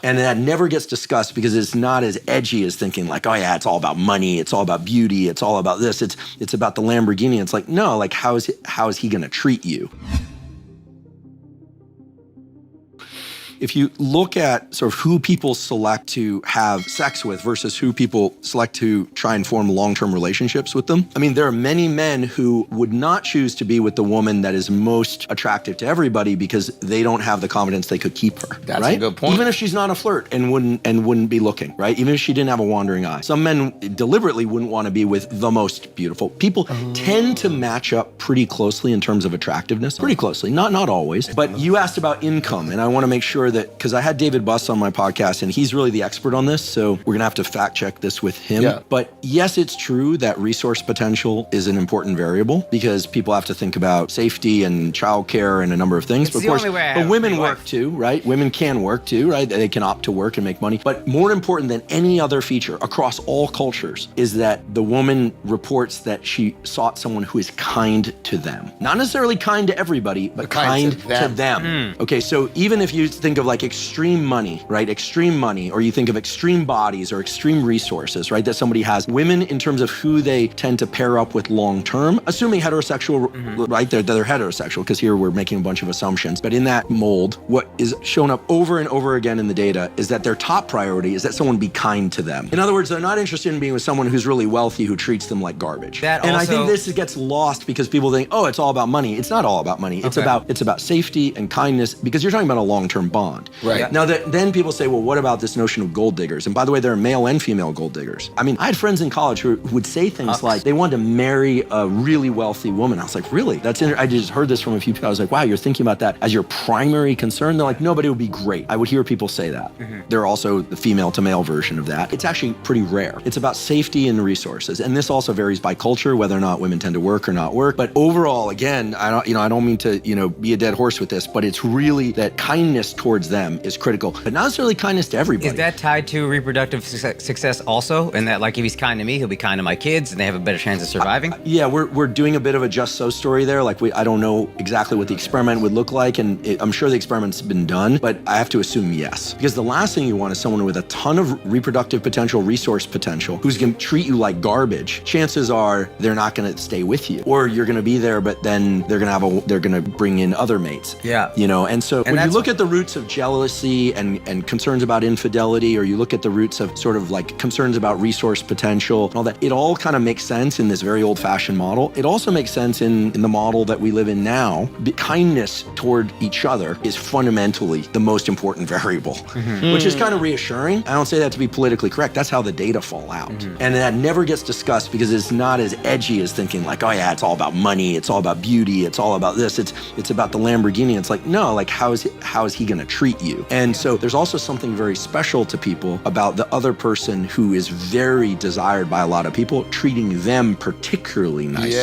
And that never gets discussed because it's not as edgy as thinking like, oh yeah, it's all about money, it's all about beauty, it's all about this, it's about the Lamborghini. It's like, no, like how is he gonna treat you? If you look at sort of who people select to have sex with versus who people select to try and form long-term relationships with them, I mean, there are many men who would not choose to be with the woman that is most attractive to everybody because they don't have the confidence they could keep her. That's right? a good point. Even if she's not a flirt and wouldn't be looking, right? Even if she didn't have a wandering eye. Some men deliberately wouldn't want to be with the most beautiful. People tend to match up pretty closely in terms of attractiveness. Pretty closely, not always. But you asked about income, and I want to make sure that, because I had David Buss on my podcast, and he's really the expert on this, so we're gonna have to fact check this with him. Yeah. But yes, it's true that resource potential is an important variable because people have to think about safety and childcare and a number of things. It's the only way I but have women my work wife. too, right? Women can work too, right? They can opt to work and make money. But more important than any other feature across all cultures is that the woman reports that she sought someone who is kind to them. Not necessarily kind to everybody, but kind to them. Okay, so even if you think of like extreme money, right? Extreme money, or you think of extreme bodies or extreme resources, right? That somebody has. Women, in terms of who they tend to pair up with long term, assuming heterosexual, right? They're heterosexual, because here we're making a bunch of assumptions. But in that mold, what is shown up over and over again in the data is that their top priority is that someone be kind to them. In other words, they're not interested in being with someone who's really wealthy who treats them like garbage. I think this gets lost because people think, oh, it's all about money. It's not all about money. It's about safety and kindness, because you're talking about a long-term bond. Right. Now, then people say, well, what about this notion of gold diggers? And by the way, there are male and female gold diggers. I mean, I had friends in college who would say things like they wanted to marry a really wealthy woman. I was like, really? I just heard this from a few people. I was like, wow, you're thinking about that as your primary concern? They're like, no, but it would be great. I would hear people say that. There are also the female to male version of that. It's actually pretty rare. It's about safety and resources. And this also varies by culture, whether or not women tend to work or not work. But overall, again, I don't mean to, be a dead horse with this, but it's really that kindness towards them is critical, but not necessarily kindness to everybody. Is that tied to reproductive success also? And that, like, if he's kind to me, he'll be kind to my kids, and they have a better chance of surviving? Yeah, we're doing a bit of a just so story there. Like, I don't know exactly what the experiment would look like, and I'm sure the experiment's been done, but I have to assume yes. Because the last thing you want is someone with a ton of reproductive potential, resource potential, who's gonna treat you like garbage. Chances are they're not gonna stay with you, or you're gonna be there, but then they're gonna bring in other mates. Yeah. And so when you look at the roots of jealousy and concerns about infidelity, or you look at the roots of sort of like concerns about resource potential and all that, it all kind of makes sense in this very old-fashioned model. It also makes sense in the model that we live in now. Kindness toward each other is fundamentally the most important variable, which is kind of reassuring. I don't say that to be politically correct. That's how the data fall out. And that never gets discussed because it's not as edgy as thinking like, oh yeah, it's all about money, it's all about beauty, it's all about this, it's about the Lamborghini. It's like, no, like how is he gonna treat you? And so there's also something very special to people about the other person who is very desired by a lot of people, treating them particularly nicely.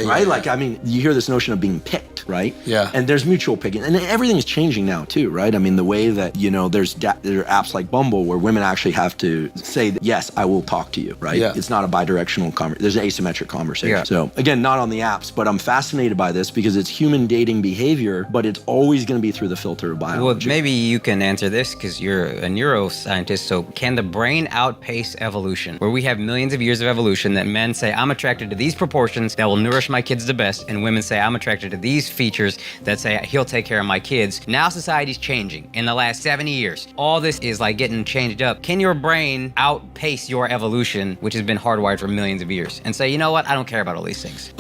Right? Like, I mean, you hear this notion of being picked, right? Yeah. And there's mutual picking. And everything is changing now too, right? I mean, the way that, there are apps like Bumble where women actually have to say that, yes, I will talk to you, right? Yeah. It's not a bidirectional conversation. There's an asymmetric conversation. Yeah. So again, not on the apps, but I'm fascinated by this because it's human dating behavior, but it's always going to be through the filter of biology. Well, maybe you can answer this because you're a neuroscientist. So can the brain outpace evolution, where we have millions of years of evolution that men say, I'm attracted to these proportions that will nourish my kids the best, and women say, I'm attracted to these features that say he'll take care of my kids. Now society's changing. In the last 70 years, all this is like getting changed up. Can your brain outpace your evolution, which has been hardwired for millions of years, and say, you know what, I don't care about all these things?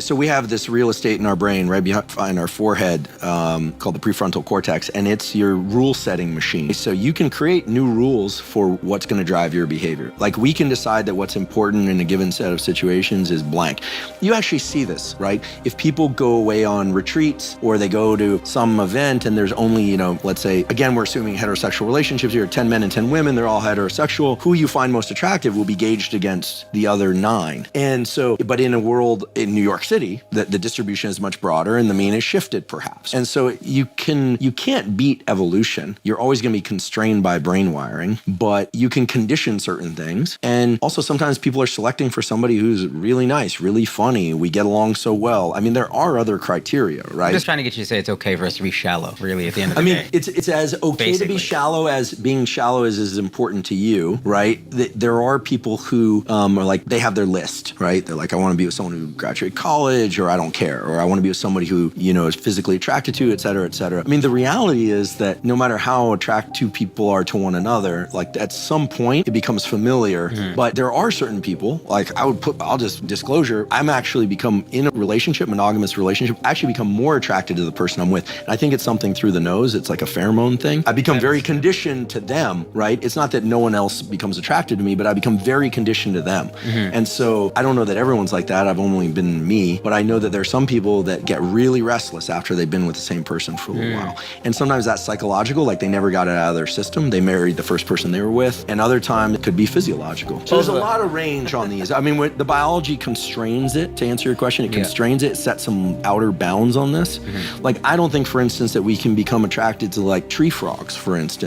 So we have this real estate in our brain right behind our forehead called the prefrontal cortex, and it's your rule setting machine. So you can create new rules for what's going to drive your behavior. Like, we can decide that what's important in a given set of situations is blank. You actually see this, right? If people go away on retreats or they go to some event and there's only, let's say, again, we're assuming heterosexual relationships here, 10 men and 10 women, they're all heterosexual. Who you find most attractive will be gauged against the other 9. And so, but in a world in New York City, the distribution is much broader and the mean is shifted perhaps. And so you can't beat evolution. You're always going to be constrained by brain wiring, but you can condition certain things. And also sometimes people are selecting for somebody who's really nice, really funny. We get along so well. I mean, there are other criteria, right? I'm just trying to get you to say it's okay for us to be shallow, really, at the end of the day. It's as okay to be shallow as being shallow is important to you, right? There are people who are like, they have their list, right? They're like, I want to be with someone who graduated college, or I don't care, or I want to be with somebody who, is physically attracted to, et cetera, et cetera. I mean, the reality is that no matter how attracted two people are to one another, like at some point it becomes familiar. But there are certain people, like I'll just disclosure, I'm actually become in a relationship, monogamous relationship, actually become more attracted to the person I'm with. And I think it's something through the nose. It's like a pheromone thing. I become very conditioned to them, right? It's not that no one else becomes attracted to me, but I become very conditioned to them. And so I don't know that everyone's like that. I've only been me, but I know that there's some people that get really restless after they've been with the same person for a little while. And sometimes that's psychological, like they never got it out of their system. They married the first person they were with. And other times it could be physiological. So there's a lot of range on these. I mean, the biology constrains it, to answer your question, it constrains it, sets some outer bounds on this. Like, I don't think, for instance, that we can become attracted to like tree frogs, for instance.